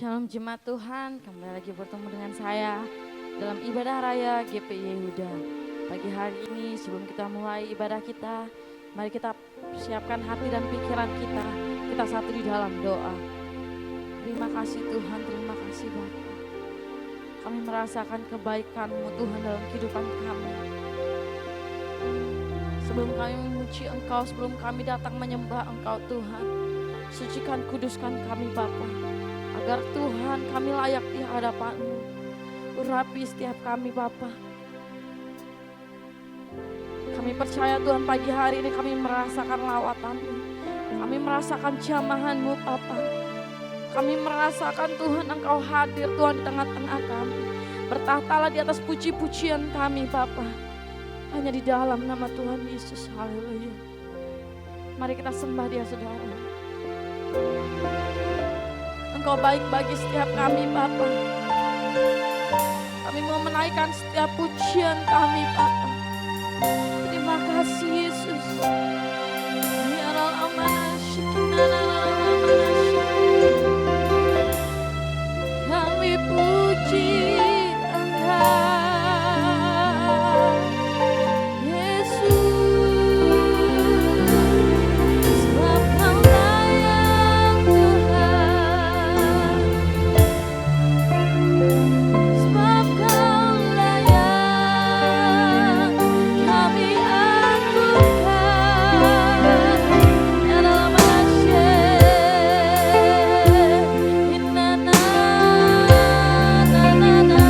Shalom jemaat Tuhan, kembali lagi bertemu dengan saya dalam ibadah raya GPI Yehuda. Pagi hari ini sebelum kita mulai ibadah kita, mari kita siapkan hati dan pikiran kita satu di dalam doa. Terima kasih Tuhan, terima kasih Bapa. Kami merasakan kebaikan-Mu Tuhan dalam kehidupan kami. Sebelum kami memuji Engkau, sebelum kami datang menyembah Engkau Tuhan, sucikan, kuduskan kami Bapa, agar Tuhan kami layak di hadapan-Mu. Urapi setiap kami Bapa. Kami percaya Tuhan pagi hari ini kami merasakan lawatan-Mu. Kami merasakan jamahan-Mu Bapa. Kami merasakan Tuhan Engkau hadir Tuhan di tengah-tengah kami. Bertahtalah di atas puji-pujian kami Bapa. Hanya di dalam nama Tuhan Yesus. Haleluya. Mari kita sembah Dia saudara. Engkau baik bagi setiap kami Bapa. Kami mau menaikkan setiap pujian kami Bapa. Terima kasih Yesus. Kami puji Engkau. Na na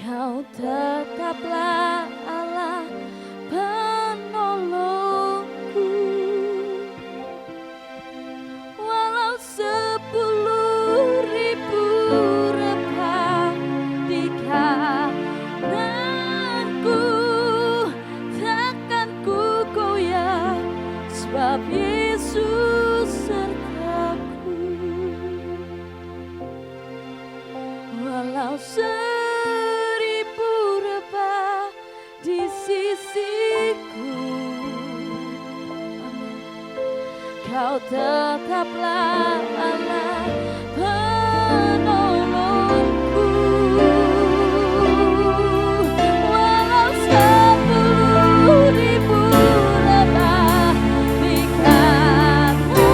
Kau tetaplah Allah penolongku. Walau 10.000 rebah di kananku, takkan ku goyah, sebab Yesus sertaku. Walau 1000 rebah di sisiku, Kau tetaplah Allah penolongku. Walau 10.000 rebah di kananku,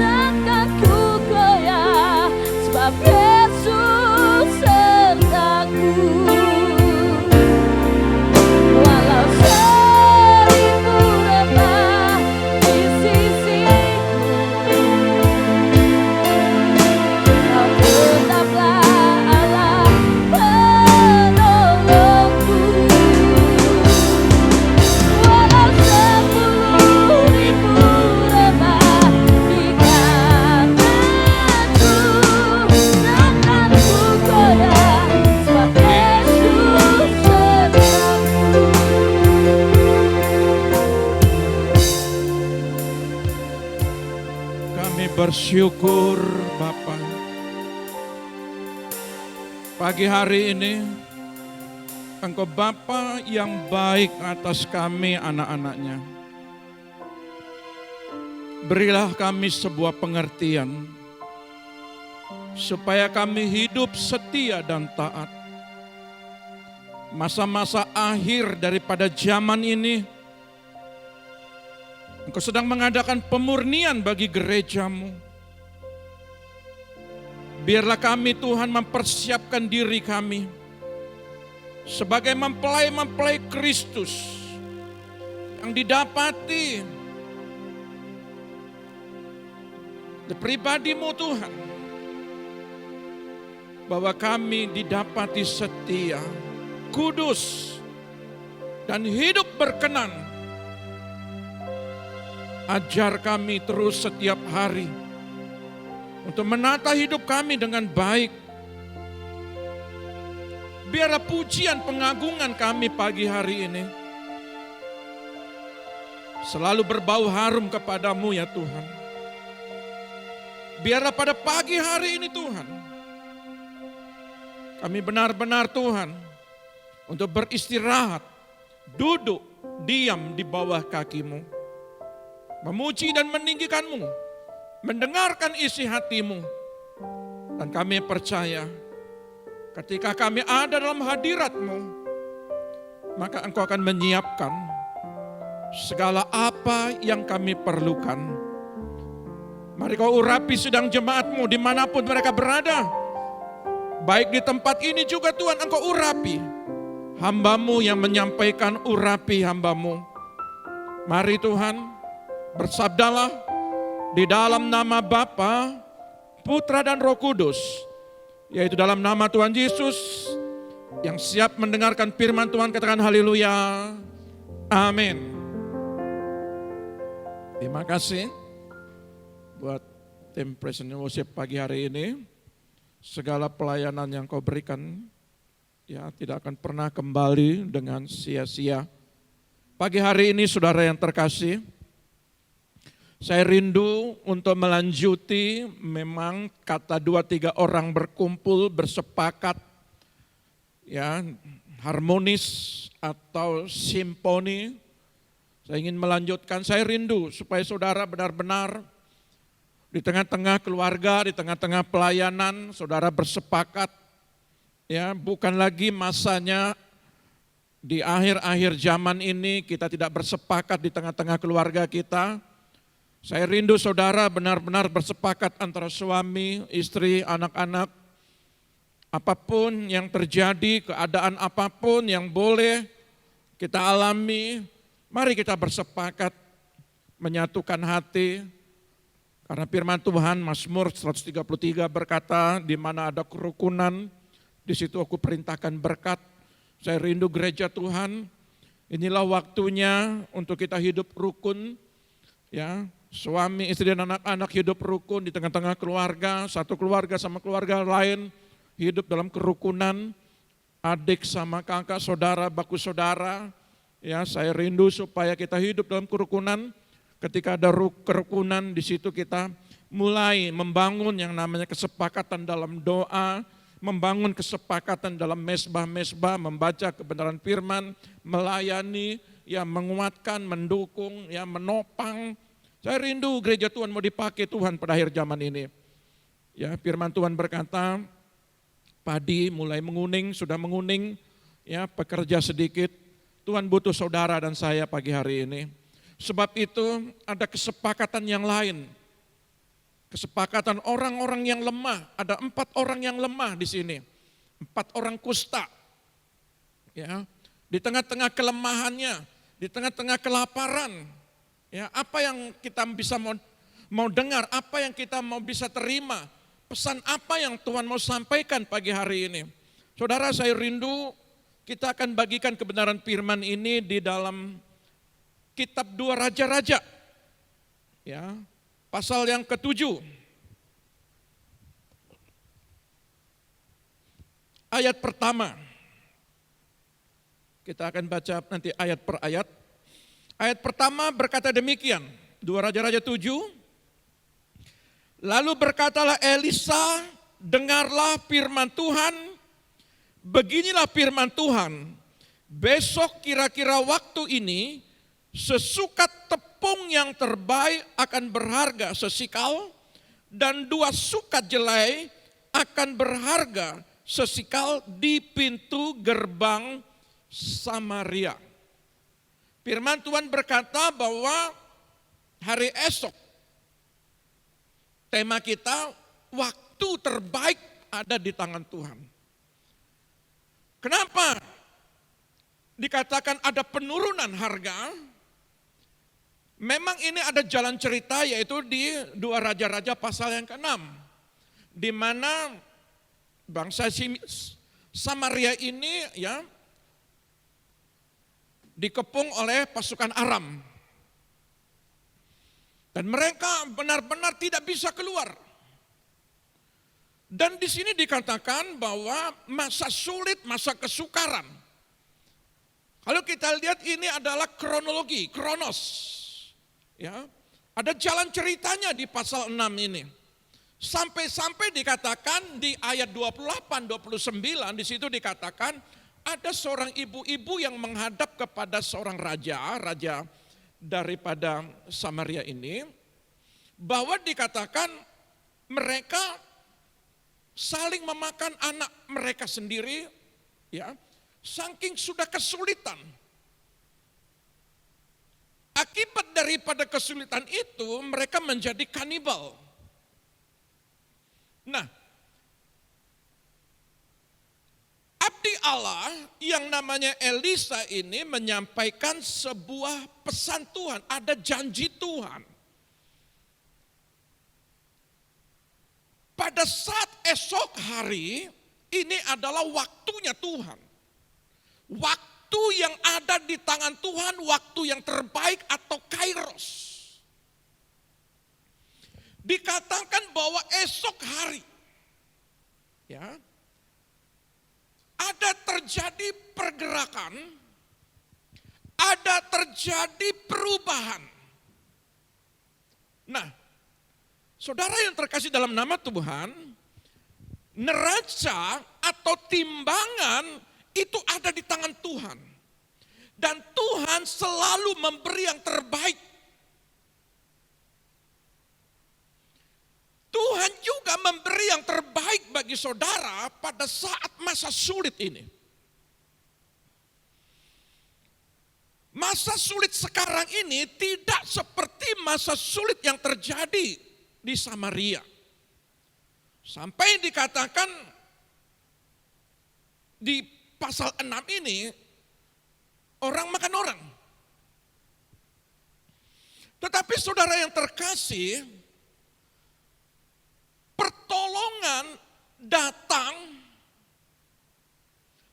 takkan ku goyah, sebab Yesus sertaku. Walau 1000 rebah di sisiku, Kau tetaplah Allah penolongku. Walau 10.000 rebah di kananku, takkan ku goyah, sebab Yesus sertaku. Kami bersyukur Bapa. Pagi hari ini Engkau Bapa yang baik atas kami anak-anaknya. Berilah kami sebuah pengertian supaya kami hidup setia dan taat. Masa-masa akhir daripada zaman ini, Engkau sedang mengadakan pemurnian bagi gerejamu. Biarlah kami Tuhan mempersiapkan diri kami sebagai mempelai-mempelai Kristus yang didapati di pribadimu Tuhan, bahwa kami didapati setia, kudus, dan hidup berkenan. Ajar kami terus setiap hari untuk menata hidup kami dengan baik. Biarlah pujian pengagungan kami pagi hari ini selalu berbau harum kepadamu ya Tuhan. Biarlah pada pagi hari ini Tuhan, kami benar-benar Tuhan untuk beristirahat, duduk, diam di bawah kaki-Mu, memuji dan meninggikan-Mu, mendengarkan isi hati-Mu. Dan kami percaya ketika kami ada dalam hadirat-Mu, maka Engkau akan menyiapkan segala apa yang kami perlukan. Mari Kau urapi sidang jemaat-Mu dimanapun mereka berada. Baik di tempat ini juga Tuhan Engkau urapi hamba-Mu yang menyampaikan, urapi hamba-Mu. Mari Tuhan, bersabdalah di dalam nama Bapa, Putra dan Roh Kudus, yaitu dalam nama Tuhan Yesus yang siap mendengarkan firman Tuhan, katakan haleluya. Amin. Terima kasih buat tim Present Worship pagi hari ini. Segala pelayanan yang Kau berikan ya tidak akan pernah kembali dengan sia-sia. Pagi hari ini saudara yang terkasih, saya rindu untuk melanjuti, memang kata 2-3 orang berkumpul, bersepakat, ya harmonis atau simponi. Saya ingin melanjutkan, saya rindu supaya saudara benar-benar di tengah-tengah keluarga, di tengah-tengah pelayanan, saudara bersepakat, ya bukan lagi masanya di akhir-akhir zaman ini kita tidak bersepakat di tengah-tengah keluarga kita. Saya rindu saudara benar-benar bersepakat antara suami, istri, anak-anak. Apapun yang terjadi, keadaan apapun yang boleh kita alami, mari kita bersepakat menyatukan hati. Karena firman Tuhan Mazmur 133 berkata, di mana ada kerukunan, di situ aku perintahkan berkat. Saya rindu gereja Tuhan, inilah waktunya untuk kita hidup rukun, ya, suami, istri dan anak-anak hidup rukun di tengah-tengah keluarga, satu keluarga sama keluarga lain hidup dalam kerukunan, adik sama kakak, saudara, baku saudara. Ya, saya rindu supaya kita hidup dalam kerukunan. Ketika ada kerukunan, di situ kita mulai membangun yang namanya kesepakatan dalam doa, membangun kesepakatan dalam mesbah-mesbah, membaca kebenaran firman, melayani, ya, menguatkan, mendukung, ya, menopang. Saya rindu gereja Tuhan mau dipakai Tuhan pada akhir zaman ini. Ya, firman Tuhan berkata, padi mulai menguning, sudah menguning, ya, pekerja sedikit. Tuhan butuh saudara dan saya pagi hari ini. Sebab itu ada kesepakatan yang lain. Kesepakatan orang-orang yang lemah. Ada 4 orang yang lemah di sini. 4 orang kusta. Ya, di tengah-tengah kelemahannya, di tengah-tengah kelaparan. Ya, apa yang kita bisa mau dengar, apa yang kita mau bisa terima, pesan apa yang Tuhan mau sampaikan pagi hari ini. Saudara, saya rindu kita akan bagikan kebenaran firman ini di dalam kitab 2 Raja-Raja, ya, pasal yang ke-7. Ayat pertama. Kita akan baca nanti ayat per ayat. Ayat pertama berkata demikian, 2 Raja-Raja 7. Lalu berkatalah Elisa, dengarlah firman Tuhan, beginilah firman Tuhan, besok kira-kira waktu ini, sesukat tepung yang terbaik akan berharga sesikal, dan 2 sukat jelai akan berharga sesikal di pintu gerbang Samaria. Firman Tuhan berkata bahwa hari esok, tema kita, waktu terbaik ada di tangan Tuhan. Kenapa dikatakan ada penurunan harga? Memang ini ada jalan cerita, yaitu di 2 Raja-Raja pasal yang ke-6. Di mana bangsa Samaria ini, ya, dikepung oleh pasukan Aram. Dan mereka benar-benar tidak bisa keluar. Dan di sini dikatakan bahwa masa sulit, masa kesukaran. Kalau kita lihat ini adalah kronologi, kronos. Ya, ada jalan ceritanya di pasal 6 ini. Sampai-sampai dikatakan di ayat 28, 29 di situ dikatakan ada seorang ibu-ibu yang menghadap kepada seorang raja daripada Samaria ini, bahwa dikatakan mereka saling memakan anak mereka sendiri, ya, saking sudah kesulitan. Akibat daripada kesulitan itu mereka menjadi kanibal. Nah, abdi Allah yang namanya Elisa ini menyampaikan sebuah pesan Tuhan, ada janji Tuhan. Pada saat esok hari, ini adalah waktunya Tuhan. Waktu yang ada di tangan Tuhan, waktu yang terbaik atau kairos. Dikatakan bahwa esok hari, ya, ada terjadi pergerakan, ada terjadi perubahan. Nah, saudara yang terkasih dalam nama Tuhan, neraca atau timbangan itu ada di tangan Tuhan. Dan Tuhan selalu memberi yang terbaik. Tuhan juga memberi yang terbaik bagi saudara pada saat masa sulit ini. Masa sulit sekarang ini tidak seperti masa sulit yang terjadi di Samaria. Sampai dikatakan di pasal 6 ini, orang makan orang. Tetapi saudara yang terkasih, datang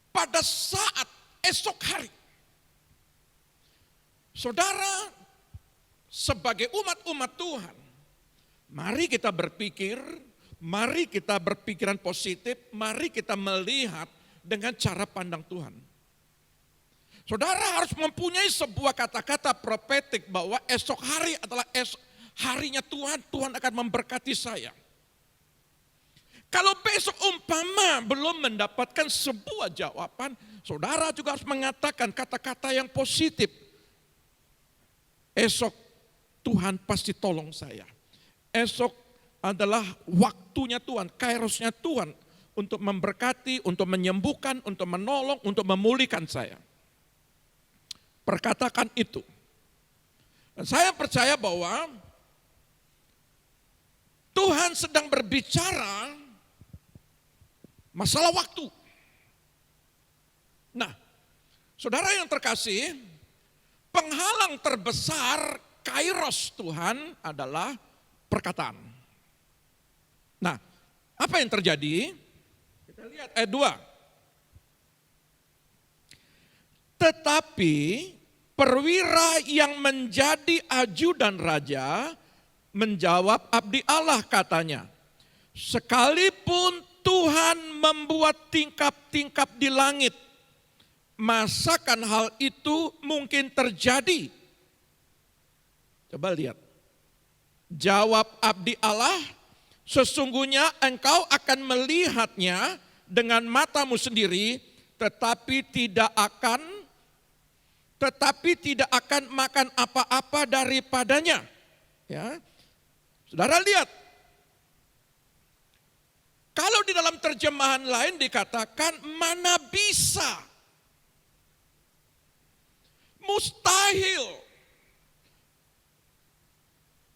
pada saat esok hari. Saudara, sebagai umat-umat Tuhan, mari kita berpikir, mari kita berpikiran positif, mari kita melihat dengan cara pandang Tuhan. Saudara harus mempunyai sebuah kata-kata profetik bahwa esok hari adalah harinya Tuhan, Tuhan akan memberkati saya. Kalau besok umpama belum mendapatkan sebuah jawaban, saudara juga harus mengatakan kata-kata yang positif. Esok Tuhan pasti tolong saya. Esok adalah waktunya Tuhan, kairosnya Tuhan untuk memberkati, untuk menyembuhkan, untuk menolong, untuk memulihkan saya. Perkatakan itu. Dan saya percaya bahwa Tuhan sedang berbicara masalah waktu. Nah, saudara yang terkasih, penghalang terbesar kairos Tuhan adalah perkataan. Nah, apa yang terjadi? Kita lihat ayat 2. Tetapi perwira yang menjadi ajudan raja menjawab abdi Allah katanya, sekalipun Tuhan membuat tingkap-tingkap di langit, masakan hal itu mungkin terjadi? Coba lihat. Jawab abdi Allah, sesungguhnya engkau akan melihatnya dengan matamu sendiri, tetapi tidak akan makan apa-apa daripadanya. Ya. Saudara lihat. Kalau di dalam terjemahan lain dikatakan mana bisa. Mustahil.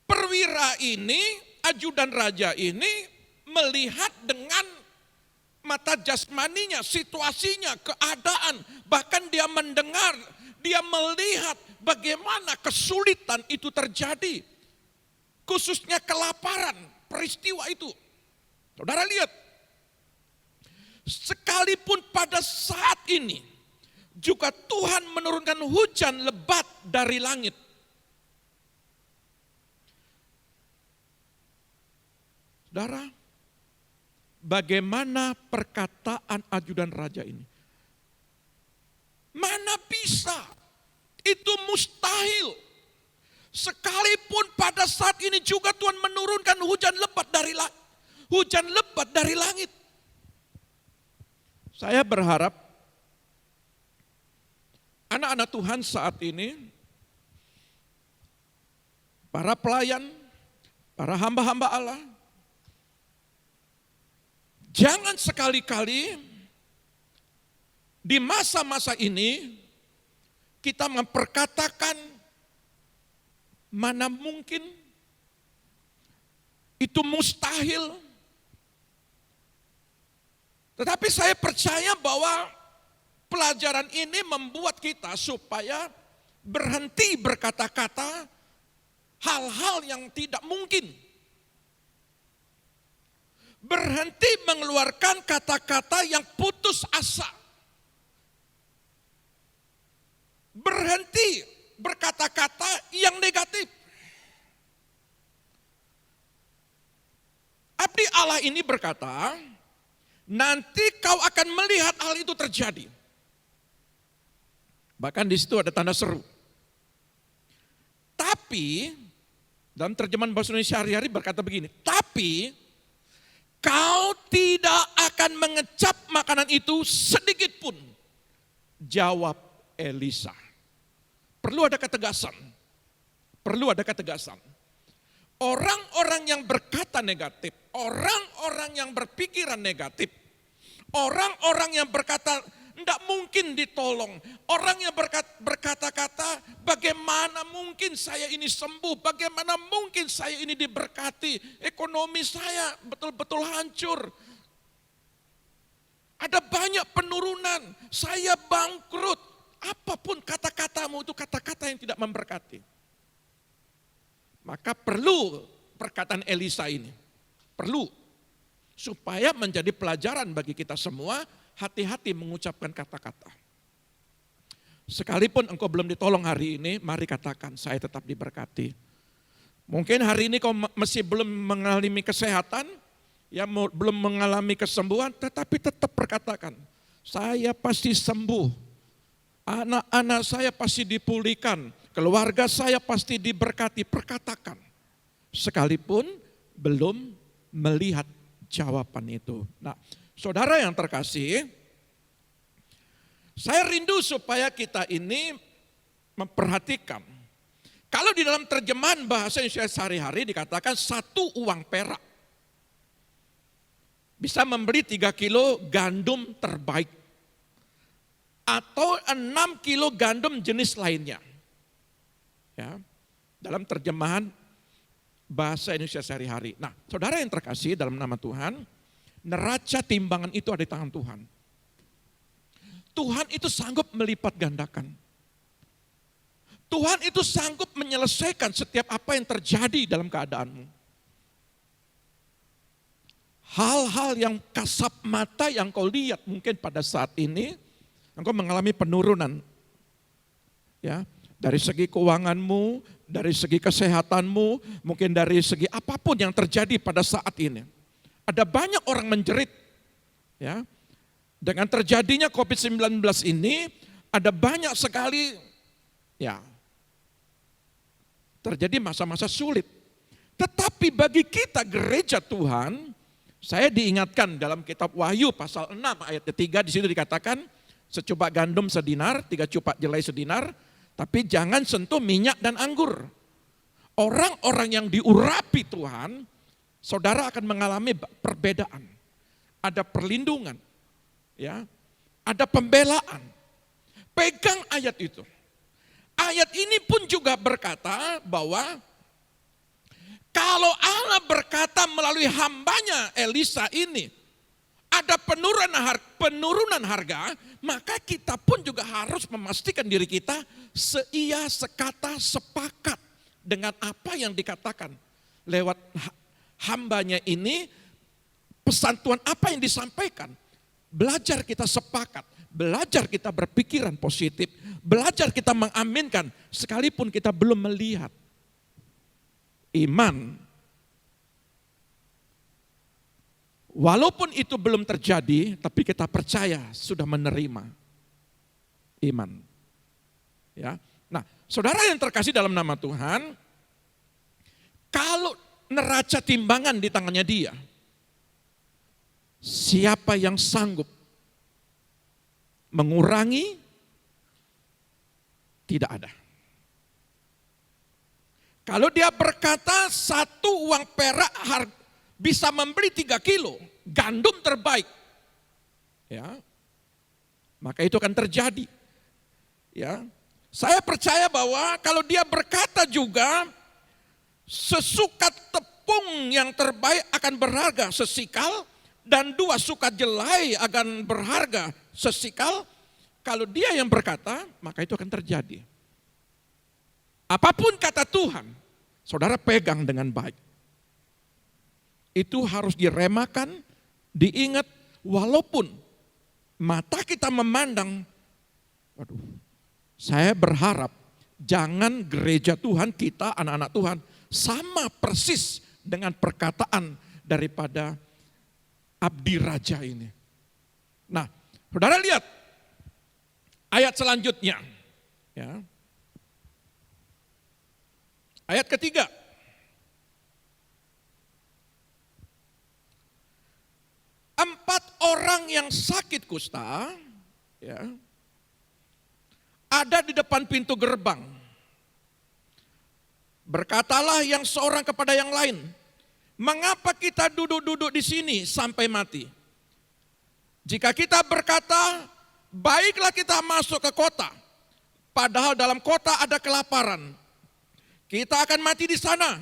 Perwira ini, ajudan raja ini melihat dengan mata jasmaninya, situasinya, keadaan. Bahkan dia mendengar, dia melihat bagaimana kesulitan itu terjadi. Khususnya kelaparan, peristiwa itu. Saudara lihat, sekalipun pada saat ini juga Tuhan menurunkan hujan lebat dari langit. Saudara, bagaimana perkataan ajudan raja ini? Mana bisa? Itu mustahil. Sekalipun pada saat ini juga Tuhan menurunkan hujan lebat dari langit. Saya berharap anak-anak Tuhan saat ini, para pelayan, para hamba-hamba Allah, jangan sekali-kali di masa-masa ini kita memperkatakan mana mungkin, itu mustahil. Tetapi saya percaya bahwa pelajaran ini membuat kita supaya berhenti berkata-kata hal-hal yang tidak mungkin. Berhenti mengeluarkan kata-kata yang putus asa. Berhenti berkata-kata yang negatif. Abdi Allah ini berkata, nanti kau akan melihat hal itu terjadi. Bahkan di situ ada tanda seru. Tapi, dalam terjemahan bahasa Indonesia hari-hari berkata begini, tapi kau tidak akan mengecap makanan itu sedikit pun. Jawab Elisa. Perlu ada ketegasan. Perlu ada ketegasan. Orang-orang yang berkata negatif, orang-orang yang berpikiran negatif, orang-orang yang berkata tidak mungkin ditolong, orang yang berkata-kata bagaimana mungkin saya ini sembuh, bagaimana mungkin saya ini diberkati, ekonomi saya betul-betul hancur. Ada banyak penurunan, saya bangkrut. Apapun kata-katamu itu kata-kata yang tidak memberkati. Maka perlu perkataan Elisa ini. Perlu. Supaya menjadi pelajaran bagi kita semua, hati-hati mengucapkan kata-kata. Sekalipun engkau belum ditolong hari ini, mari katakan, saya tetap diberkati. Mungkin hari ini kau masih belum mengalami kesehatan, ya belum mengalami kesembuhan, tetapi tetap perkatakan, saya pasti sembuh. Anak-anak saya pasti dipulihkan, keluarga saya pasti diberkati, perkatakan. Sekalipun belum melihat jawaban itu. Nah, saudara yang terkasih, saya rindu supaya kita ini memperhatikan. Kalau di dalam terjemahan bahasa Indonesia sehari-hari dikatakan 1 uang perak bisa membeli 3 kilo gandum terbaik. Atau 6 kilo gandum jenis lainnya. Ya, dalam terjemahan bahasa Indonesia sehari-hari. Nah, saudara yang terkasih dalam nama Tuhan, neraca timbangan itu ada di tangan Tuhan. Tuhan itu sanggup melipat gandakan. Tuhan itu sanggup menyelesaikan setiap apa yang terjadi dalam keadaanmu. Hal-hal yang kasat mata yang kau lihat mungkin pada saat ini, engkau mengalami penurunan. Ya, dari segi keuanganmu, dari segi kesehatanmu, mungkin dari segi apapun yang terjadi pada saat ini. Ada banyak orang menjerit. Ya, dengan terjadinya COVID-19 ini, ada banyak sekali ya terjadi masa-masa sulit. Tetapi bagi kita gereja Tuhan, saya diingatkan dalam kitab Wahyu pasal 6 ayat 3 di situ dikatakan, secupak gandum sedinar, 3 cupak jelai sedinar, tapi jangan sentuh minyak dan anggur. Orang-orang yang diurapi Tuhan, saudara akan mengalami perbedaan. Ada perlindungan, ya, ada pembelaan. Pegang ayat itu. Ayat ini pun juga berkata bahwa kalau Allah berkata melalui hambanya Elisa ini, ada penurunan harga, maka kita pun juga harus memastikan diri kita seia, sekata, sepakat dengan apa yang dikatakan. Lewat hambanya ini, pesan Tuhan apa yang disampaikan. Belajar kita sepakat, belajar kita berpikiran positif, belajar kita mengaminkan sekalipun kita belum melihat. Iman, walaupun itu belum terjadi, tapi kita percaya sudah menerima iman. Ya, nah, saudara yang terkasih dalam nama Tuhan, kalau neraca timbangan di tangannya Dia, siapa yang sanggup mengurangi? Tidak ada. Kalau dia berkata 1 uang perak bisa membeli 3 kilo gandum terbaik, ya, maka itu akan terjadi. Ya, saya percaya bahwa kalau dia berkata juga sesukat tepung yang terbaik akan berharga sesikal dan 2 sukat jelai akan berharga sesikal. Kalau dia yang berkata, maka itu akan terjadi. Apapun kata Tuhan, saudara pegang dengan baik. Itu harus diremakan, diingat, walaupun mata kita memandang, waduh, saya berharap jangan gereja Tuhan kita, anak-anak Tuhan, sama persis dengan perkataan daripada abdi raja ini. Nah, saudara lihat ayat selanjutnya. Ya. Ayat ketiga. Empat orang yang sakit kusta, ya, ada di depan pintu gerbang. Berkatalah yang seorang kepada yang lain, mengapa kita duduk-duduk di sini sampai mati? Jika kita berkata, baiklah kita masuk ke kota, padahal dalam kota ada kelaparan, kita akan mati di sana.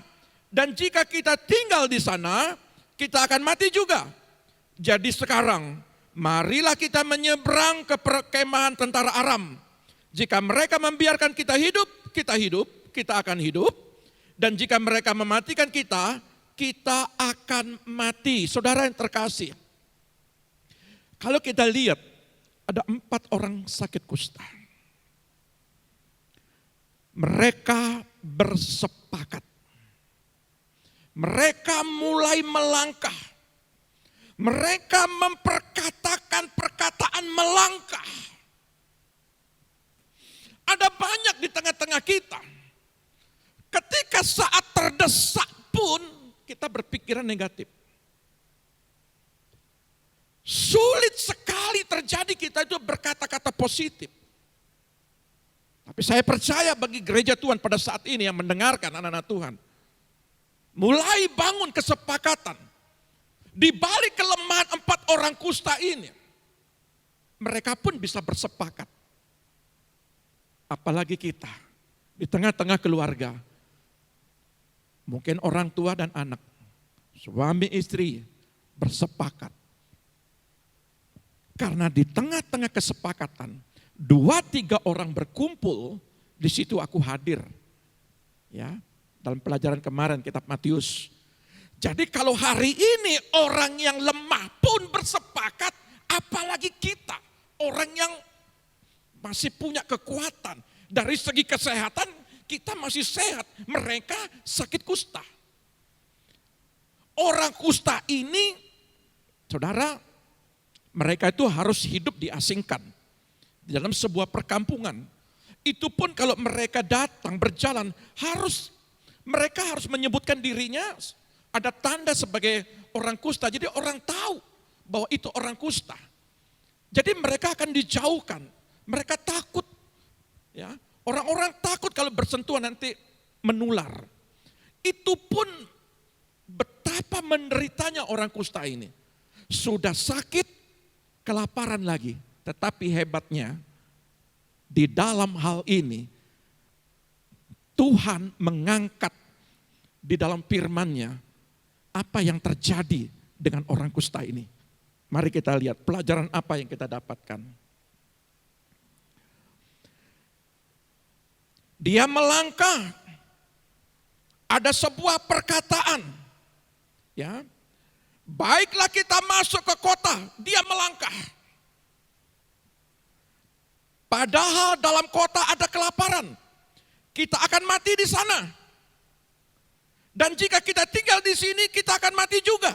Dan jika kita tinggal di sana, kita akan mati juga. Jadi sekarang, marilah kita menyeberang ke perkemahan tentara Aram. Jika mereka membiarkan kita hidup, kita akan hidup. Dan jika mereka mematikan kita, kita akan mati. Saudara yang terkasih, kalau kita lihat ada 4 orang sakit kusta. Mereka bersepakat. Mereka mulai melangkah. Mereka memperkatakan perkataan melangkah. Ada banyak di tengah-tengah kita. Ketika saat terdesak pun kita berpikiran negatif. Sulit sekali terjadi kita itu berkata-kata positif. Tapi saya percaya bagi gereja Tuhan pada saat ini yang mendengarkan anak-anak Tuhan, mulai bangun kesepakatan. Di balik kelemahan 4 orang kusta ini, mereka pun bisa bersepakat. Apalagi kita, di tengah-tengah keluarga, mungkin orang tua dan anak, suami istri bersepakat. Karena di tengah-tengah kesepakatan, 2-3 orang berkumpul, di situ aku hadir. Ya, dalam pelajaran kemarin kitab Matius. Jadi kalau hari ini orang yang lemah pun bersepakat, apalagi kita, orang yang masih punya kekuatan. Dari segi kesehatan kita masih sehat, mereka sakit kusta. Orang kusta ini, saudara, mereka itu harus hidup diasingkan di dalam sebuah perkampungan. Itu pun kalau mereka datang berjalan, mereka harus menyebutkan dirinya, ada tanda sebagai orang kusta. Jadi orang tahu bahwa itu orang kusta. Jadi mereka akan dijauhkan. Mereka takut. Ya, orang-orang takut kalau bersentuhan nanti menular. Itu pun betapa menderitanya orang kusta ini. Sudah sakit, kelaparan lagi. Tetapi hebatnya, di dalam hal ini, Tuhan mengangkat di dalam firman-Nya apa yang terjadi dengan orang kusta ini. Mari kita lihat pelajaran apa yang kita dapatkan. Dia melangkah, ada sebuah perkataan, ya, baiklah kita masuk ke kota, dia melangkah. Padahal dalam kota ada kelaparan, kita akan mati di sana. Dan jika kita tinggal di sini, kita akan mati juga.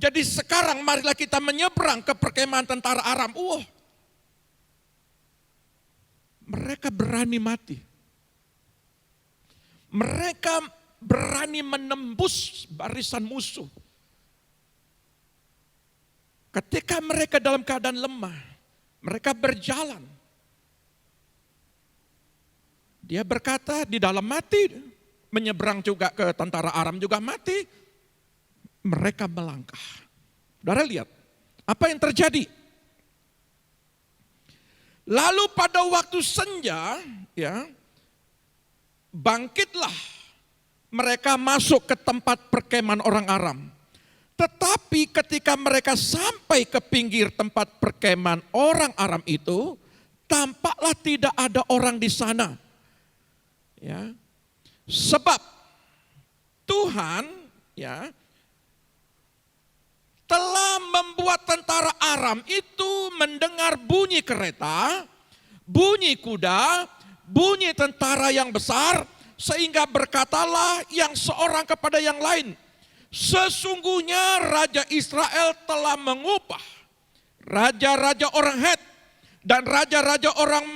Jadi sekarang marilah kita menyeberang ke perkemahan tentara Aram. Mereka berani mati. Mereka berani menembus barisan musuh. Ketika mereka dalam keadaan lemah, mereka berjalan. Dia berkata di dalam mati, menyeberang juga ke tentara Aram juga mati. Mereka melangkah. Saudara lihat, apa yang terjadi? Lalu pada waktu senja, ya, bangkitlah mereka masuk ke tempat perkemahan orang Aram. Tetapi ketika mereka sampai ke pinggir tempat perkemahan orang Aram itu, tampaklah tidak ada orang di sana. Ya. Sebab Tuhan, ya, telah membuat tentara Aram itu mendengar bunyi kereta, bunyi kuda, bunyi tentara yang besar, sehingga berkatalah yang seorang kepada yang lain, sesungguhnya Raja Israel telah mengubah raja-raja orang Het dan raja-raja orang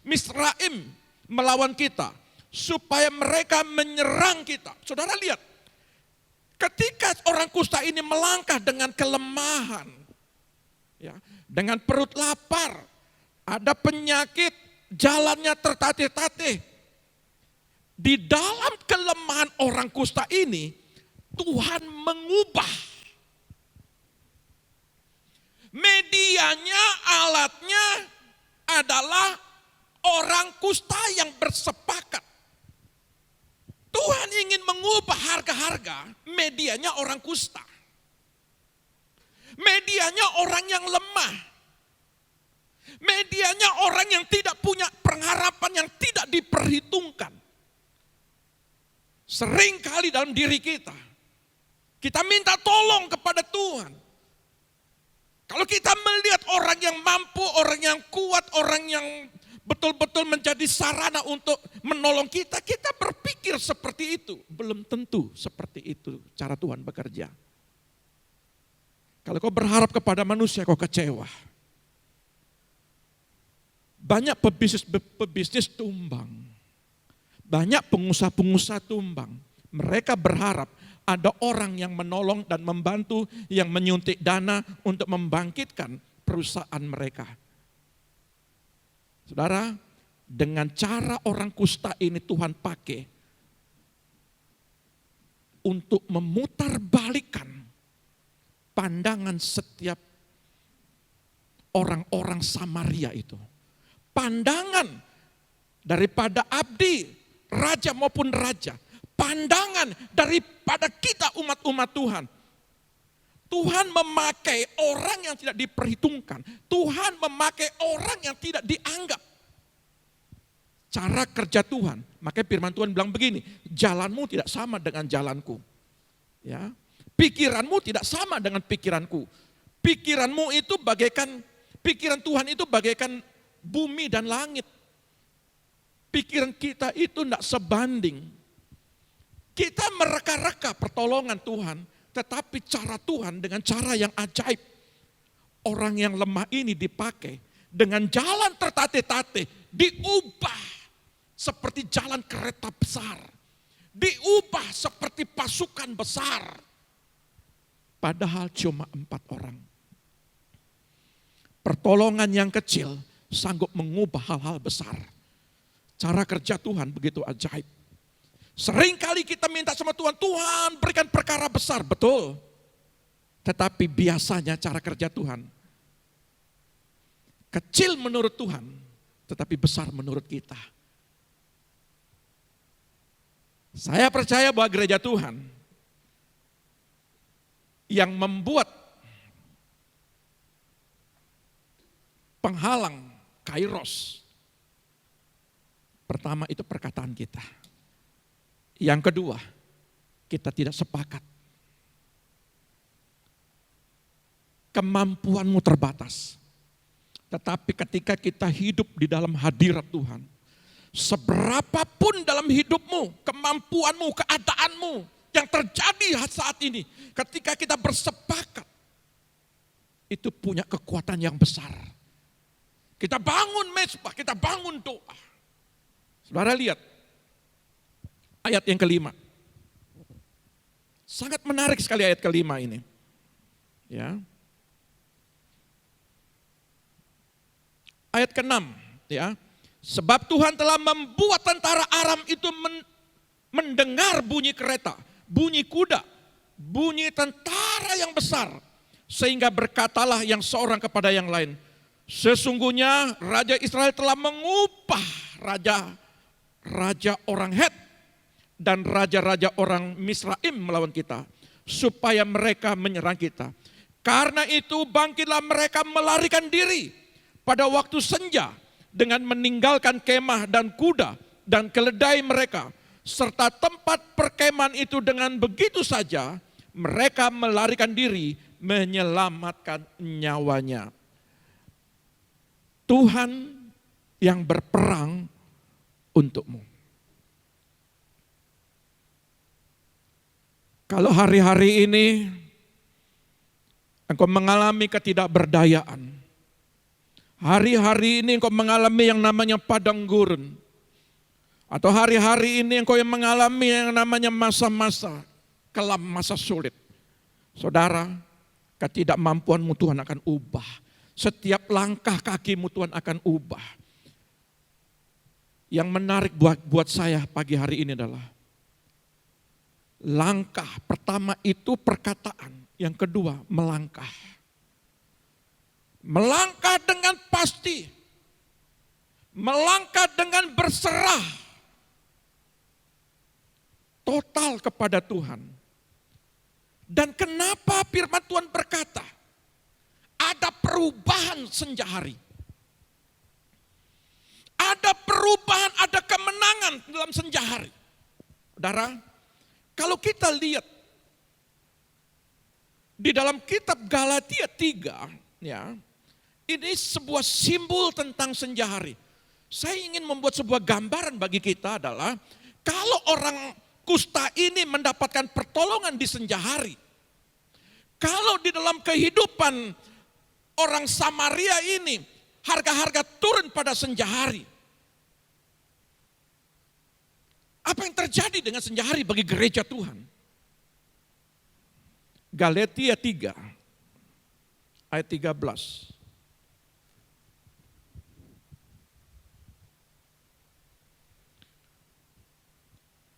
Misraim melawan kita, supaya mereka menyerang kita. Saudara lihat, ketika orang kusta ini melangkah dengan kelemahan, ya, dengan perut lapar, ada penyakit, jalannya tertatih-tatih. Di dalam kelemahan orang kusta ini, Tuhan mengubah medianya, alatnya adalah orang kusta yang bersepakat. Tuhan ingin mengubah harga-harga, medianya orang kusta. Medianya orang yang lemah. Medianya orang yang tidak punya pengharapan, yang tidak diperhitungkan. Sering kali dalam diri kita, Kita minta tolong kepada Tuhan. Kalau kita melihat orang yang mampu, orang yang kuat, orang yang betul-betul menjadi sarana untuk menolong kita, kita berpikir seperti itu. Belum tentu seperti itu cara Tuhan bekerja. Kalau kau berharap kepada manusia, kau kecewa. Banyak pebisnis tumbang. Banyak pengusaha-pengusaha tumbang. Mereka berharap ada orang yang menolong dan membantu, yang menyuntik dana untuk membangkitkan perusahaan mereka. Saudara, dengan cara orang kusta ini Tuhan pakai untuk memutarbalikkan pandangan setiap orang-orang Samaria itu. Pandangan daripada abdi, raja maupun raja. Pandangan daripada kita umat-umat Tuhan. Tuhan memakai orang yang tidak diperhitungkan. Tuhan memakai orang yang tidak dianggap. Cara kerja Tuhan. Makanya firman Tuhan bilang begini, jalanmu tidak sama dengan jalanku. Ya, pikiranmu tidak sama dengan pikiranku. Pikiranmu itu bagaikan, pikiran Tuhan itu bagaikan bumi dan langit. Pikiran kita itu tidak sebanding. Kita mereka-reka pertolongan Tuhan, tetapi cara Tuhan dengan cara yang ajaib. Orang yang lemah ini dipakai dengan jalan tertatih-tatih, diubah seperti jalan kereta besar. Diubah seperti pasukan besar. Padahal cuma 4 orang. Pertolongan yang kecil sanggup mengubah hal-hal besar. Cara kerja Tuhan begitu ajaib. Seringkali kita minta sama Tuhan, Tuhan berikan perkara besar, betul. Tetapi biasanya cara kerja Tuhan kecil menurut Tuhan, tetapi besar menurut kita. Saya percaya bahwa gereja Tuhan yang membuat penghalang kairos, pertama itu perkataan kita. Yang kedua, kita tidak sepakat. Kemampuanmu terbatas. Tetapi ketika kita hidup di dalam hadirat Tuhan, seberapapun dalam hidupmu, kemampuanmu, keadaanmu yang terjadi saat ini, ketika kita bersepakat, itu punya kekuatan yang besar. Kita bangun mezbah, kita bangun doa. Saudara lihat, ayat yang kelima. Sangat menarik sekali ayat kelima ini. Ya. Ayat ke-6, ya. Sebab Tuhan telah membuat tentara Aram itu mendengar bunyi kereta, bunyi kuda, bunyi tentara yang besar. Sehingga berkatalah yang seorang kepada yang lain, sesungguhnya Raja Israel telah mengupah raja orang Het dan raja-raja orang Misraim melawan kita, supaya mereka menyerang kita. Karena itu bangkitlah mereka melarikan diri pada waktu senja dengan meninggalkan kemah dan kuda dan keledai mereka, serta tempat perkemahan itu dengan begitu saja mereka melarikan diri menyelamatkan nyawanya. Tuhan yang berperang untukmu. Kalau hari-hari ini engkau mengalami ketidakberdayaan, hari-hari ini engkau mengalami yang namanya padang gurun, atau hari-hari ini engkau yang mengalami yang namanya masa-masa kelam, masa sulit, saudara, ketidakmampuanmu Tuhan akan ubah. Setiap langkah kakimu Tuhan akan ubah. Yang menarik buat saya pagi hari ini adalah langkah pertama itu perkataan, yang kedua melangkah. Melangkah dengan pasti, melangkah dengan berserah total kepada Tuhan. Dan kenapa firman Tuhan berkata, ada perubahan senja hari. Ada perubahan, ada kemenangan dalam senja hari. Saudara, kalau kita lihat Di dalam kitab Galatia 3, ya, ini sebuah simbol tentang senja hari. Saya ingin membuat sebuah gambaran bagi kita adalah kalau orang kusta ini mendapatkan pertolongan di senja hari. Kalau di dalam kehidupan orang Samaria ini harga-harga turun pada senja hari. Apa yang terjadi dengan senja hari bagi gereja Tuhan? Galatia 3 ayat 13.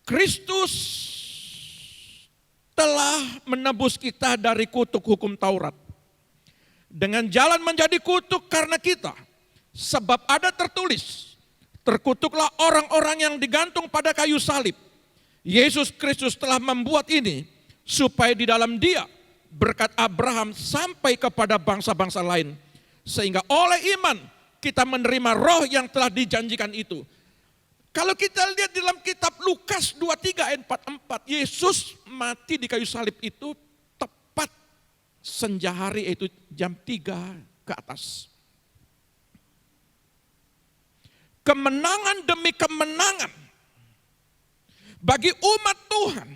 Kristus telah menebus kita dari kutuk hukum Taurat. Dengan jalan menjadi kutuk karena kita. Sebab ada tertulis, terkutuklah orang-orang yang digantung pada kayu salib. Yesus Kristus telah membuat ini supaya di dalam Dia berkat Abraham sampai kepada bangsa-bangsa lain. Sehingga oleh iman kita menerima roh yang telah dijanjikan itu. Kalau kita lihat dalam kitab Lukas 23 ayat 44, Yesus mati di kayu salib itu tepat senja hari, yaitu jam 3 ke atas. Kemenangan demi kemenangan bagi umat Tuhan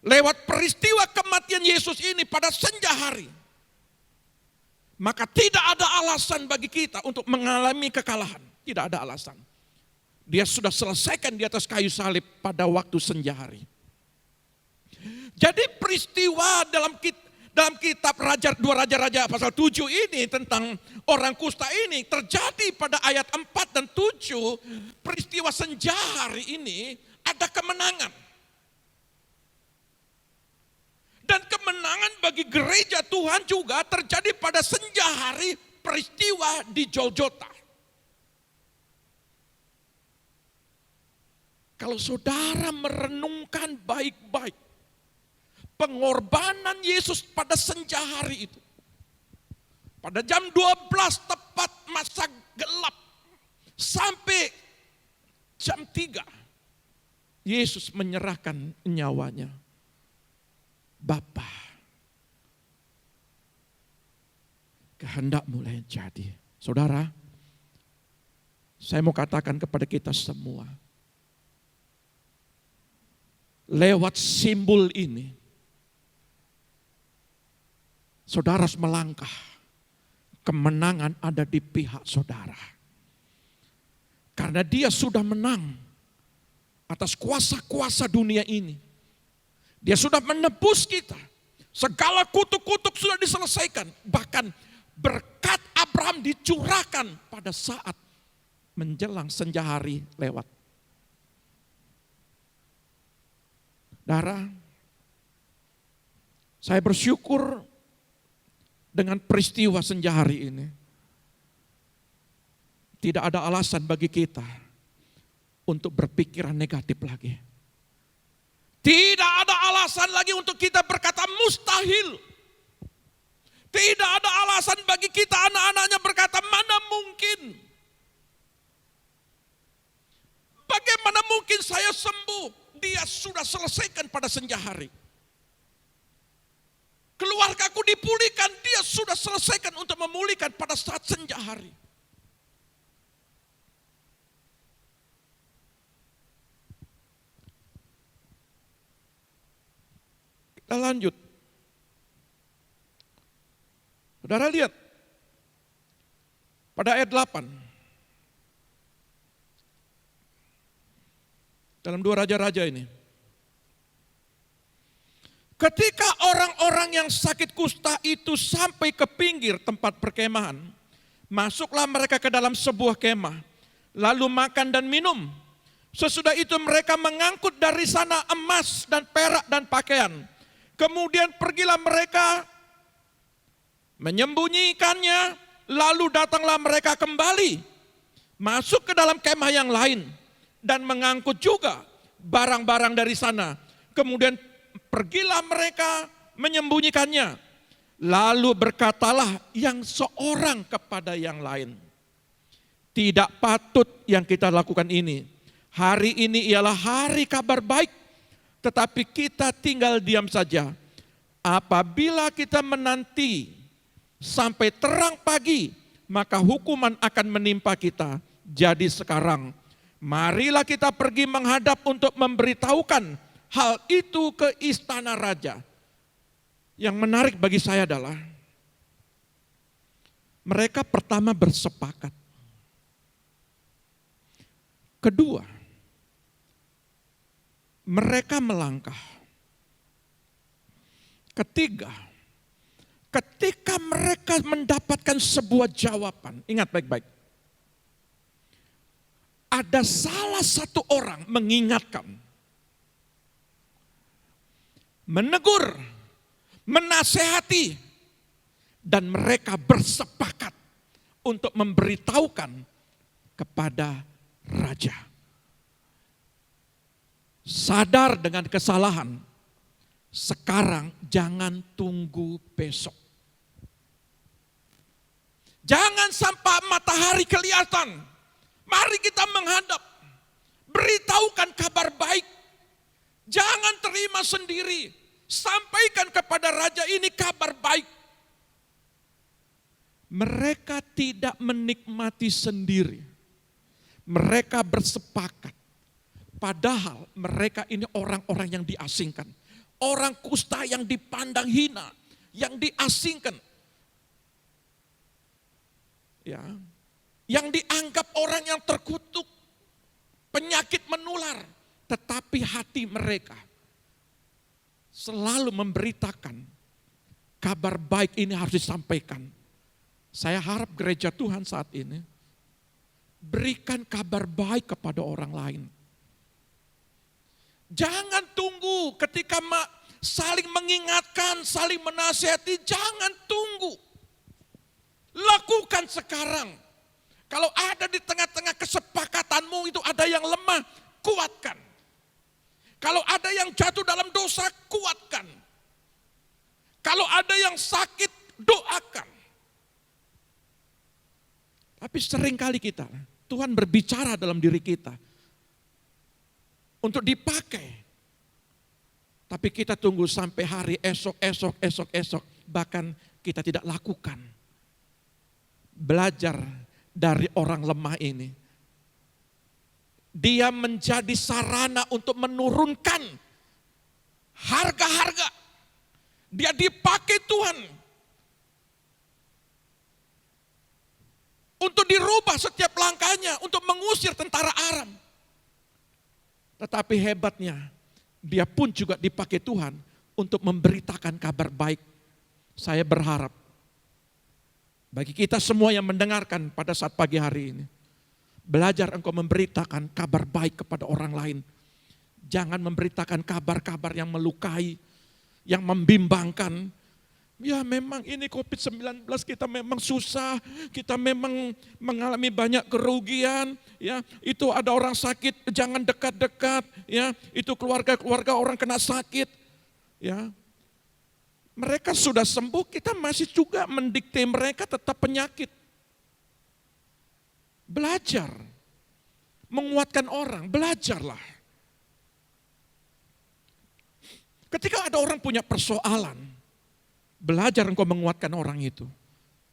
lewat peristiwa kematian Yesus ini pada senja hari. Maka tidak ada alasan bagi kita untuk mengalami kekalahan. Tidak ada alasan. Dia sudah selesaikan di atas kayu salib pada waktu senja hari. Jadi peristiwa dalam kitab Dua Raja-Raja pasal 7 ini tentang orang kusta ini terjadi pada ayat 4 dan 7. Peristiwa senja hari ini ada kemenangan. Dan kemenangan bagi gereja Tuhan juga terjadi pada senja hari peristiwa di Golgota. Kalau saudara merenungkan baik-baik pengorbanan Yesus pada senja hari itu. Pada jam 12 tepat masa gelap sampai jam 3. Yesus menyerahkan nyawanya. Bapa, kehendak-Mu yang jadi. Saudara, saya mau katakan kepada kita semua. Lewat simbol ini, saudara harus melangkah. Kemenangan ada di pihak saudara. Karena Dia sudah menang atas kuasa-kuasa dunia ini. Dia sudah menebus kita. Segala kutuk-kutuk sudah diselesaikan. Bahkan berkat Abraham dicurahkan pada saat menjelang senja hari lewat. Saudara, saya bersyukur dengan peristiwa senja hari ini. Tidak ada alasan bagi kita untuk berpikiran negatif lagi. Tidak ada alasan lagi untuk kita berkata mustahil. Tidak ada alasan bagi kita anak-anaknya berkata mana mungkin. Bagaimana mungkin saya sembuh? Dia sudah selesaikan pada senja hari. Keluargaku dipulihkan, Dia sudah selesaikan untuk memulihkan pada saat senja hari. Kita lanjut. Saudara lihat. Pada ayat 8. Dalam Dua Raja-Raja ini. Ketika orang-orang yang sakit kusta itu sampai ke pinggir tempat perkemahan, masuklah mereka ke dalam sebuah kemah, lalu makan dan minum. Sesudah itu mereka mengangkut dari sana emas dan perak dan pakaian. Kemudian pergilah mereka menyembunyikannya, lalu datanglah mereka kembali, masuk ke dalam kemah yang lain, dan mengangkut juga barang-barang dari sana. Kemudian pergilah mereka menyembunyikannya. Lalu berkatalah yang seorang kepada yang lain. Tidak patut yang kita lakukan ini. Hari ini ialah hari kabar baik. Tetapi kita tinggal diam saja. apabila kita menanti sampai terang pagi, maka hukuman akan menimpa kita. Jadi sekarang, marilah kita pergi menghadap untuk memberitahukan hal itu ke istana raja. Yang menarik bagi saya adalah, mereka pertama bersepakat. Kedua, mereka melangkah. Ketiga, ketika mereka mendapatkan sebuah jawaban, ingat baik-baik. Ada salah satu orang mengingatkan, menegur, menasehati, dan mereka bersepakat untuk memberitahukan kepada raja. Sadar dengan kesalahan, sekarang jangan tunggu besok. Jangan sampai matahari kelihatan, mari kita menghadap, beritahukan kabar baik. Jangan terima sendiri, sampaikan kepada raja ini kabar baik. Mereka tidak menikmati sendiri. Mereka bersepakat. Padahal mereka ini orang-orang yang diasingkan. Orang kusta yang dipandang hina, yang diasingkan. Ya, yang dianggap orang yang terkutuk, penyakit menular. Tetapi hati mereka selalu memberitakan kabar baik ini harus disampaikan. Saya harap gereja Tuhan saat ini berikan kabar baik kepada orang lain. Jangan tunggu ketika saling mengingatkan, saling menasihati, jangan tunggu. Lakukan sekarang. Kalau ada di tengah-tengah kesepakatanmu itu ada yang lemah, kuatkan. Kalau ada yang jatuh dalam dosa, kuatkan. Kalau ada yang sakit, doakan. Tapi seringkali kita, Tuhan berbicara dalam diri kita untuk dipakai. Tapi kita tunggu sampai hari esok, bahkan kita tidak lakukan. Belajar dari orang lemah ini. Dia menjadi sarana untuk menurunkan harga-harga. Dia dipakai Tuhan untuk dirubah setiap langkahnya, untuk mengusir tentara Aram. Tetapi hebatnya, dia pun juga dipakai Tuhan untuk memberitakan kabar baik. Saya berharap bagi kita semua yang mendengarkan pada saat pagi hari ini, belajar engkau memberitakan kabar baik kepada orang lain. Jangan memberitakan kabar-kabar yang melukai, yang membimbangkan. Ya memang ini COVID-19 kita memang susah, kita memang mengalami banyak kerugian, ya. Itu ada orang sakit, jangan dekat-dekat, ya. Itu keluarga-keluarga orang kena sakit, ya. Mereka sudah sembuh, kita masih juga mendikte mereka tetap penyakit. Belajar, menguatkan orang, belajarlah. Ketika ada orang punya persoalan, belajar engkau menguatkan orang itu.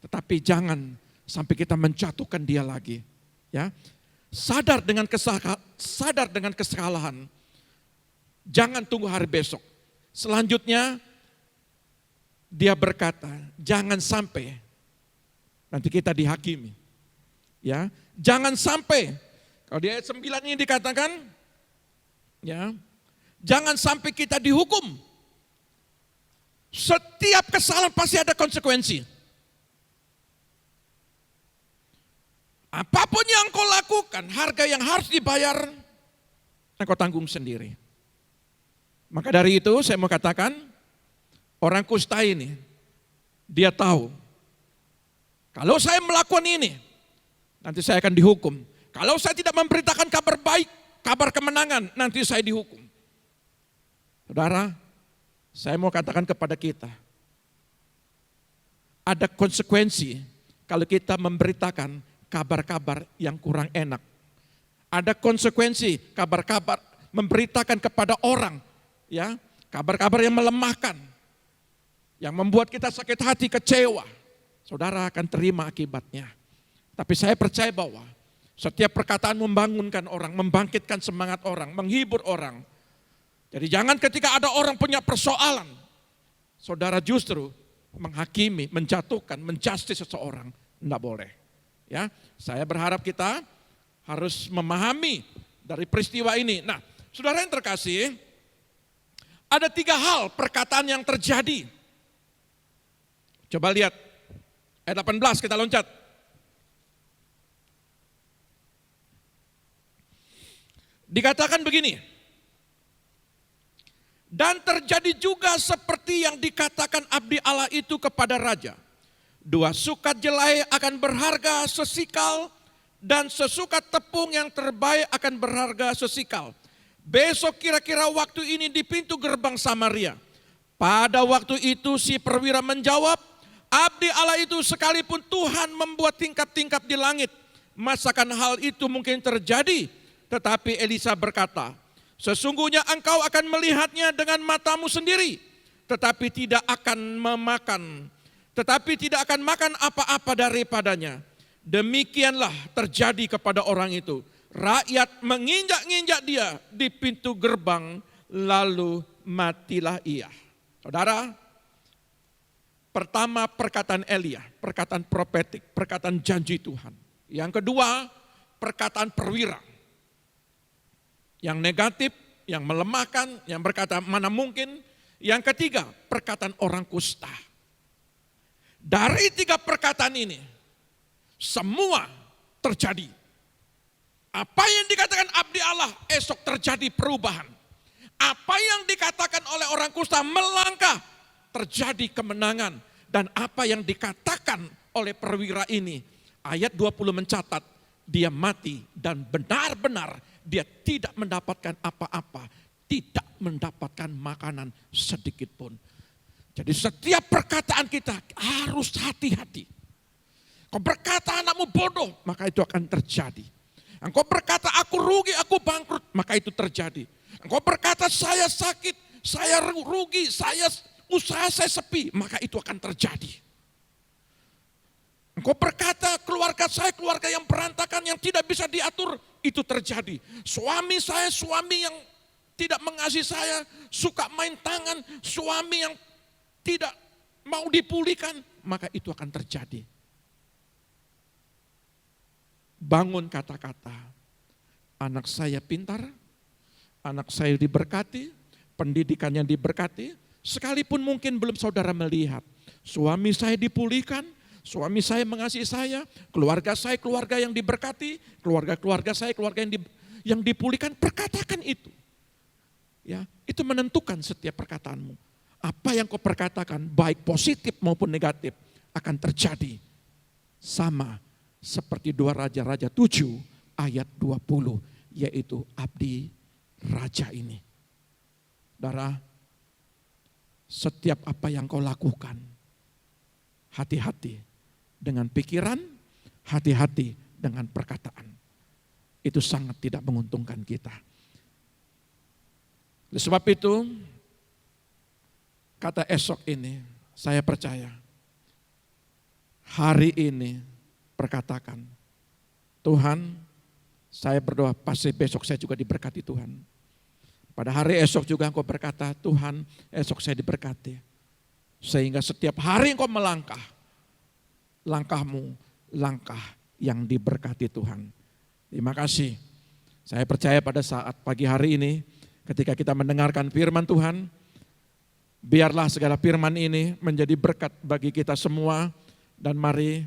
Tetapi jangan sampai kita menjatuhkan dia lagi. Ya, sadar dengan kesalahan. Jangan tunggu hari besok. Selanjutnya dia berkata, jangan sampai nanti kita dihakimi. Ya, jangan sampai. Kalau di ayat 9 ini dikatakan, ya, jangan sampai kita dihukum. Setiap kesalahan pasti ada konsekuensi. Apapun yang kau lakukan, harga yang harus dibayar, engkau tanggung sendiri. Maka dari itu saya mau katakan, orang kusta ini, dia tahu, kalau saya melakukan ini, nanti saya akan dihukum. Kalau saya tidak memberitakan kabar baik, kabar kemenangan, nanti saya dihukum. Saudara, saya mau katakan kepada kita, ada konsekuensi kalau kita memberitakan kabar-kabar yang kurang enak. Ada konsekuensi kabar-kabar memberitakan kepada orang, ya, kabar-kabar yang melemahkan. yang membuat kita sakit hati, kecewa, saudara akan terima akibatnya. Tapi saya percaya bahwa setiap perkataan membangunkan orang, membangkitkan semangat orang, menghibur orang. Jadi jangan ketika ada orang punya persoalan, saudara justru menghakimi, menjatuhkan, menjustice seseorang. Tidak boleh. Ya, saya berharap kita harus memahami dari peristiwa ini. Nah, saudara yang terkasih, ada 3 hal perkataan yang terjadi. Coba lihat, ayat 18 kita loncat. Dikatakan begini, dan terjadi juga seperti yang dikatakan abdi Allah itu kepada raja. 2 sukat jelai akan berharga sesikal, dan sesukat tepung yang terbaik akan berharga sesikal. Besok kira-kira waktu ini di pintu gerbang Samaria. Pada waktu itu si perwira menjawab, abdi Allah itu sekalipun Tuhan membuat tingkap-tingkap di langit, masakan hal itu mungkin terjadi? Tetapi Elisa berkata, sesungguhnya engkau akan melihatnya dengan matamu sendiri, tetapi tidak akan makan apa-apa daripadanya. Demikianlah terjadi kepada orang itu. Rakyat menginjak-injak dia di pintu gerbang, lalu matilah ia. Saudara, pertama perkataan Elia, perkataan profetik, perkataan janji Tuhan. Yang kedua, perkataan perwira. Yang negatif, yang melemahkan, yang berkata mana mungkin. Yang ketiga, perkataan orang kusta. Dari 3 perkataan ini, semua terjadi. Apa yang dikatakan abdi Allah, esok terjadi perubahan. Apa yang dikatakan oleh orang kusta, melangkah, terjadi kemenangan. Dan apa yang dikatakan oleh perwira ini, ayat 20 mencatat, dia mati dan benar-benar dia tidak mendapatkan apa-apa, tidak mendapatkan makanan sedikit pun. Jadi setiap perkataan kita harus hati-hati. Kau berkata anakmu bodoh, maka itu akan terjadi. Engkau berkata aku rugi, aku bangkrut, maka itu terjadi. Engkau berkata saya sakit, saya rugi, usaha saya sepi, maka itu akan terjadi. Engkau berkata keluarga saya keluarga yang berantakan, yang tidak bisa diatur, itu terjadi. Suami saya suami yang tidak mengasihi saya, suka main tangan, suami yang tidak mau dipulihkan, maka itu akan terjadi. Bangun kata-kata, anak saya pintar, anak saya diberkati, pendidikannya diberkati, sekalipun mungkin belum saudara melihat. Suami saya dipulihkan, suami saya mengasihi saya, keluarga saya keluarga yang diberkati, keluarga saya keluarga yang dipulihkan, perkatakan itu. Ya, itu menentukan setiap perkataanmu. Apa yang kau perkatakan, baik positif maupun negatif, akan terjadi. Sama seperti 2 Raja-Raja 7 ayat 20, yaitu abdi raja ini. Saudara, setiap apa yang kau lakukan, hati-hati dengan pikiran, hati-hati dengan perkataan. Itu sangat tidak menguntungkan kita. Oleh sebab itu, kata esok ini, saya percaya, hari ini perkatakan, Tuhan, saya berdoa pasti besok saya juga diberkati Tuhan. Pada hari esok juga engkau berkata, Tuhan esok saya diberkati. Sehingga setiap hari engkau melangkah, langkahmu langkah yang diberkati Tuhan. Terima kasih. Saya percaya pada saat pagi hari ini, ketika kita mendengarkan firman Tuhan, biarlah segala firman ini menjadi berkat bagi kita semua. Dan mari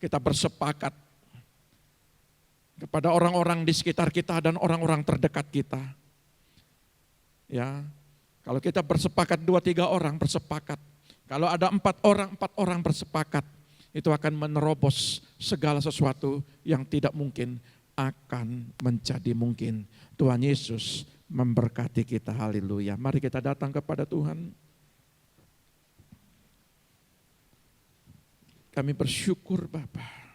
kita bersepakat kepada orang-orang di sekitar kita dan orang-orang terdekat kita. Ya, kalau kita bersepakat 2-3 orang bersepakat, kalau ada 4 orang bersepakat, itu akan menerobos segala sesuatu yang tidak mungkin akan menjadi mungkin. Tuhan Yesus memberkati kita, haleluya. Mari kita datang kepada Tuhan. Kami bersyukur Bapa.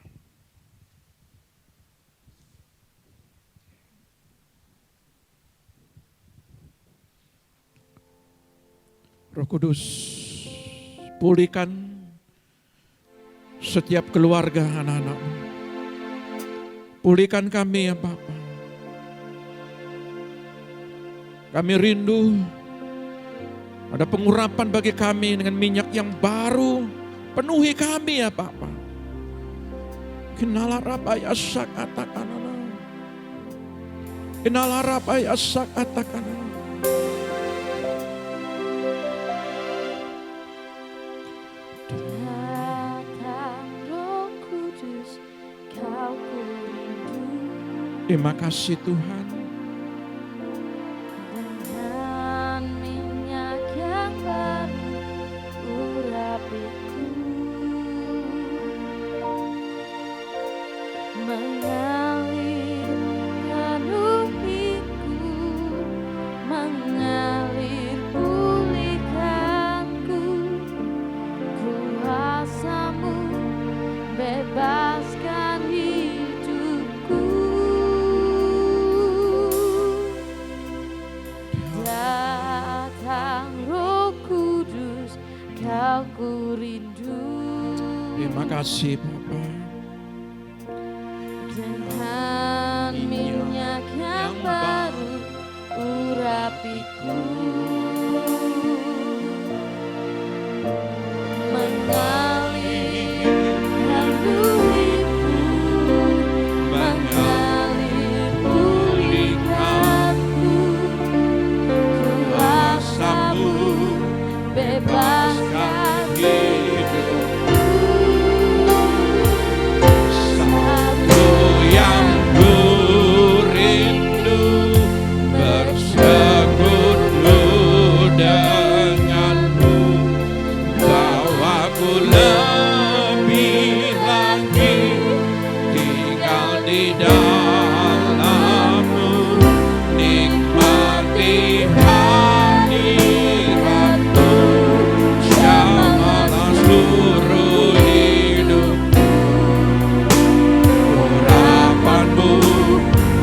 Roh Kudus, Pulihkan setiap keluarga anak-anak-Mu. Pulihkan kami ya Bapa. Kami rindu ada pengurapan bagi kami dengan minyak yang baru. Penuhi kami ya Bapa. Kenalarabaya sakatakana. Kenalarabaya sakatakana. Terima kasih Tuhan. Dengan minyak yang baru urapiku, mengalir penuhiku, mengalir pulihkanku, kuasa-Mu bebaskan hidupku. Datang Roh Kudus, Kau ku rindu. Terima kasih Bapa. Dengan minyak yang baru urapiku, mengalir penuhiku, mengalir pulihkanku, kuasa-Mu bebaskan hidupku. Satu yang ku rindu bersekutu denganmu, bawaku lebih lagi tinggal di dalammu, nikmati hadiratmu, jamalah seluruh hidupku. Urapanmu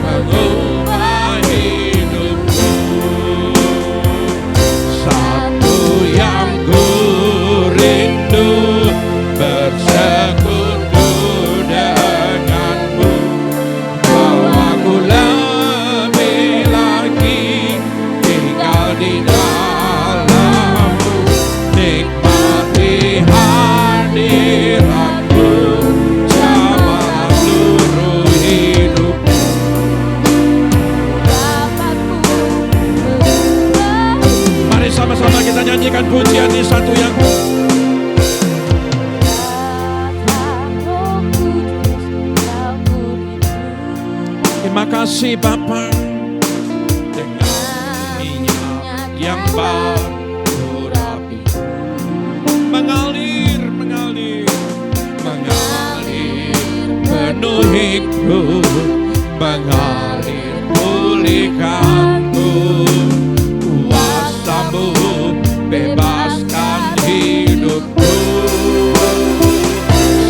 mengubah hidupku. Satu yang ku rindu bersekutu denganmu, bawaku lebih lagi tinggal di dalammu, nikmati hadiratmu, jamalah seluruh hidupku. Mari sama-sama kita nyanyikan pujian ini, satu yang terima kasih Bapa. Dengan minyak yang baru urapiku, mengalir penuhiku, mengalir pulihkanku, kuasa-Mu bebaskan hidupku.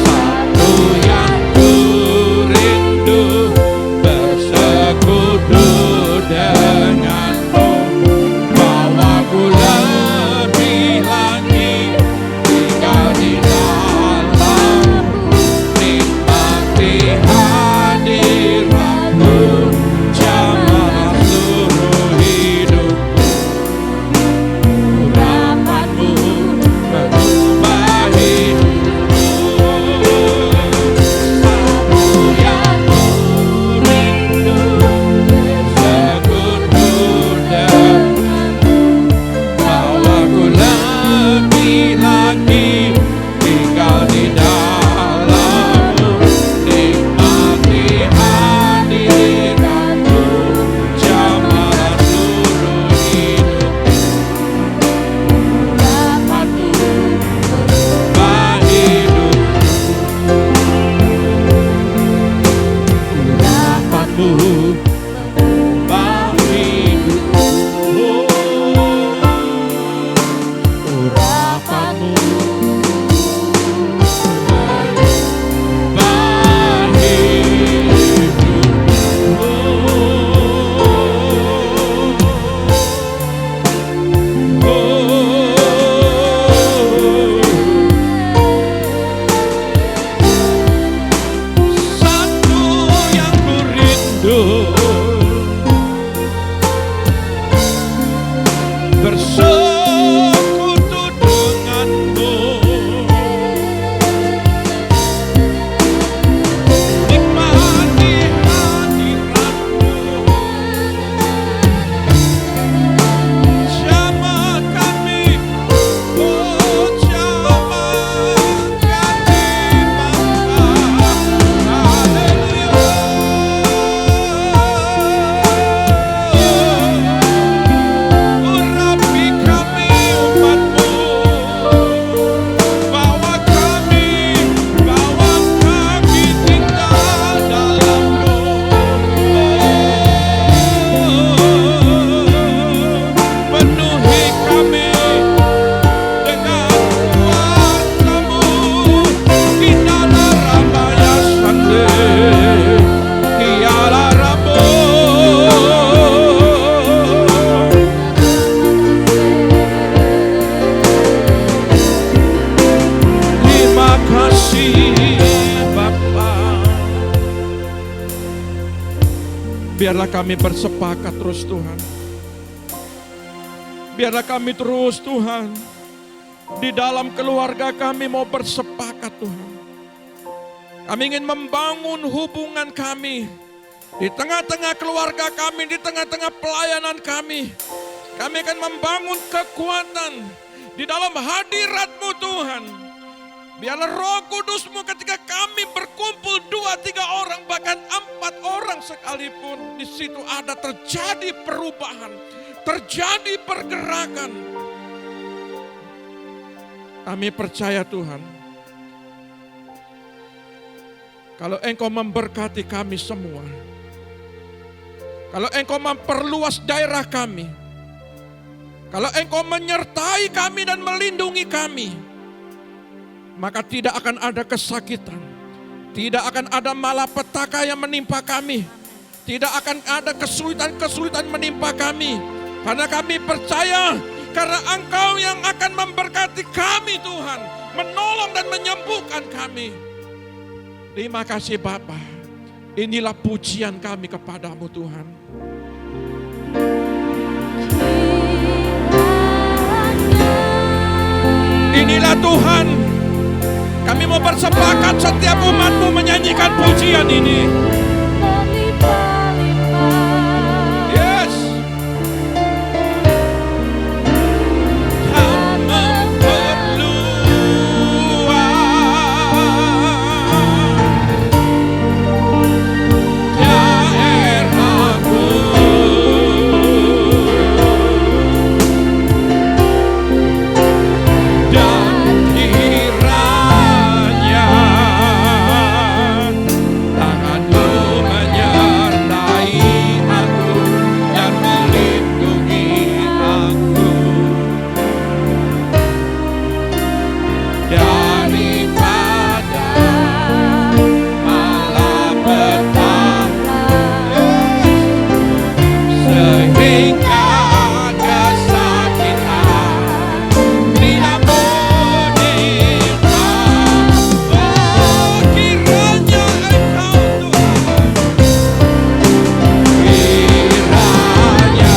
Satu yang ku rindu bersekutu denganmu, bawaku lebih lagi tinggal di dalammu, nikmati hadiratmu, jamalah seluruh hidupku. Urapanmu mengubah hidupku. Satu yang ku rindu bersekutu denganmu, bawaku lebih lagi tinggal di dalammu, nikmati hadiratmu, jamalah seluruh hidupku. Urapanmu mengubah hidupku. Urapanmu mengubah hidupku. Urapanmu kasih Bapa. Biarlah kami bersepakat terus Tuhan. Biarlah kami terus Tuhan, di dalam keluarga kami mau bersepakat Tuhan. Kami ingin membangun hubungan kami di tengah-tengah keluarga kami, di tengah-tengah pelayanan kami. Kami akan membangun kekuatan di dalam hadirat-Mu Tuhan. Biarlah Roh Kudus-Mu ketika kami berkumpul 2-3 orang, bahkan 4 orang sekalipun, di situ ada terjadi perubahan, terjadi pergerakan. Kami percaya Tuhan, kalau Engkau memberkati kami semua, kalau Engkau memperluas daerah kami, kalau Engkau menyertai kami dan melindungi kami, maka tidak akan ada kesakitan, tidak akan ada malapetaka yang menimpa kami, tidak akan ada kesulitan-kesulitan menimpa kami. Karena kami percaya, karena Engkau yang akan memberkati kami Tuhan, menolong dan menyembuhkan kami. Terima kasih Bapa. Inilah pujian kami kepadamu Tuhan. Inilah Tuhan. Kami mau bersepakat setiap umat-Mu menyanyikan pujian ini. Yes. Kau memperluas daerahku, dan kiranya tangan-Mu menyertai aku dan melindungi aku daripada malapetaka, sehingga kesakitan tidak menimpa. Oh, kiranya Engkau Tuhan, kiranya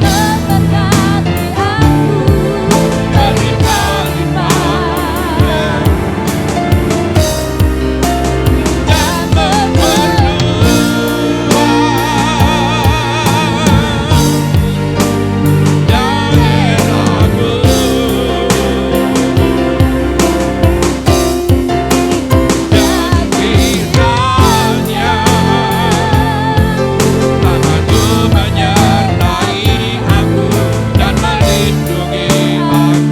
tangan-Mu menyertai aku dan melindungi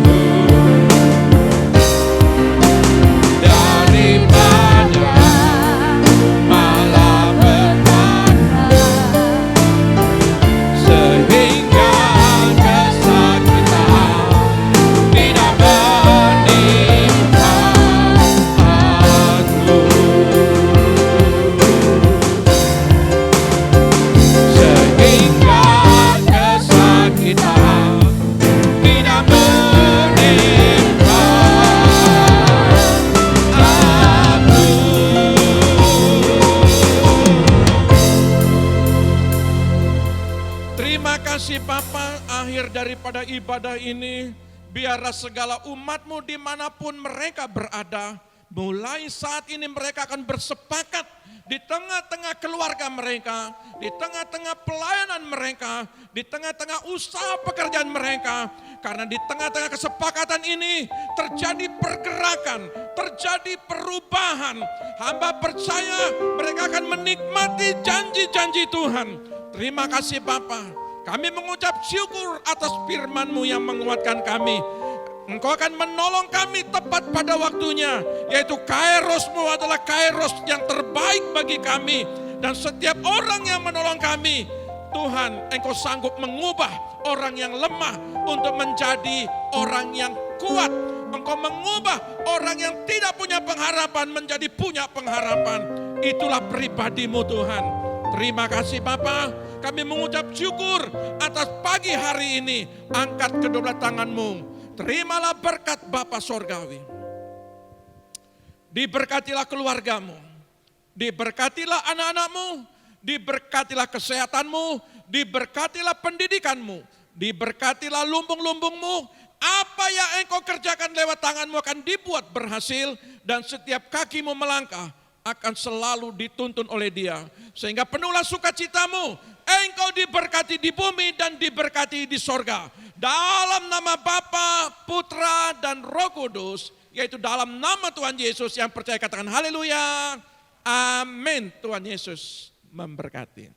aku daripada malapetaka, sehingga kesakitan tidak menimpa aku, sehingga kesakitan tidak menimpa aku. Terima kasih Bapa, akhir daripada ibadah ini, biarlah segala umat-Mu dimanapun mereka berada, mulai saat ini mereka akan bersepakat di tengah-tengah keluarga mereka, di tengah-tengah pelayanan mereka, di tengah-tengah usaha pekerjaan mereka. Karena di tengah-tengah kesepakatan ini terjadi pergerakan, terjadi perubahan. Hamba percaya mereka akan menikmati janji-janji Tuhan. Terima kasih Bapa. Kami mengucap syukur atas firman-Mu yang menguatkan kami. Engkau akan menolong kami tepat pada waktunya, yaitu Kairos-Mu adalah Kairos yang terbaik bagi kami. Dan setiap orang yang menolong kami, Tuhan, Engkau sanggup mengubah orang yang lemah untuk menjadi orang yang kuat. Engkau mengubah orang yang tidak punya pengharapan menjadi punya pengharapan. Itulah pribadi-Mu Tuhan. Terima kasih Bapa. Kami mengucap syukur atas pagi hari ini. Angkat kedua belah tangan-Mu Terimalah berkat Bapa Sorgawi. Diberkatilah keluargamu, diberkatilah anak-anakmu, diberkatilah kesehatanmu, diberkatilah pendidikanmu, diberkatilah lumbung-lumbungmu. Apa yang engkau kerjakan lewat tanganmu akan dibuat berhasil, dan setiap kakimu melangkah akan selalu dituntun oleh Dia. Sehingga penuhlah sukacitamu, engkau diberkati di bumi dan diberkati di sorga. Dalam nama Bapa, Putra, dan Roh Kudus, yaitu dalam nama Tuhan Yesus, yang percaya katakan haleluya. Amin. Tuhan Yesus memberkati.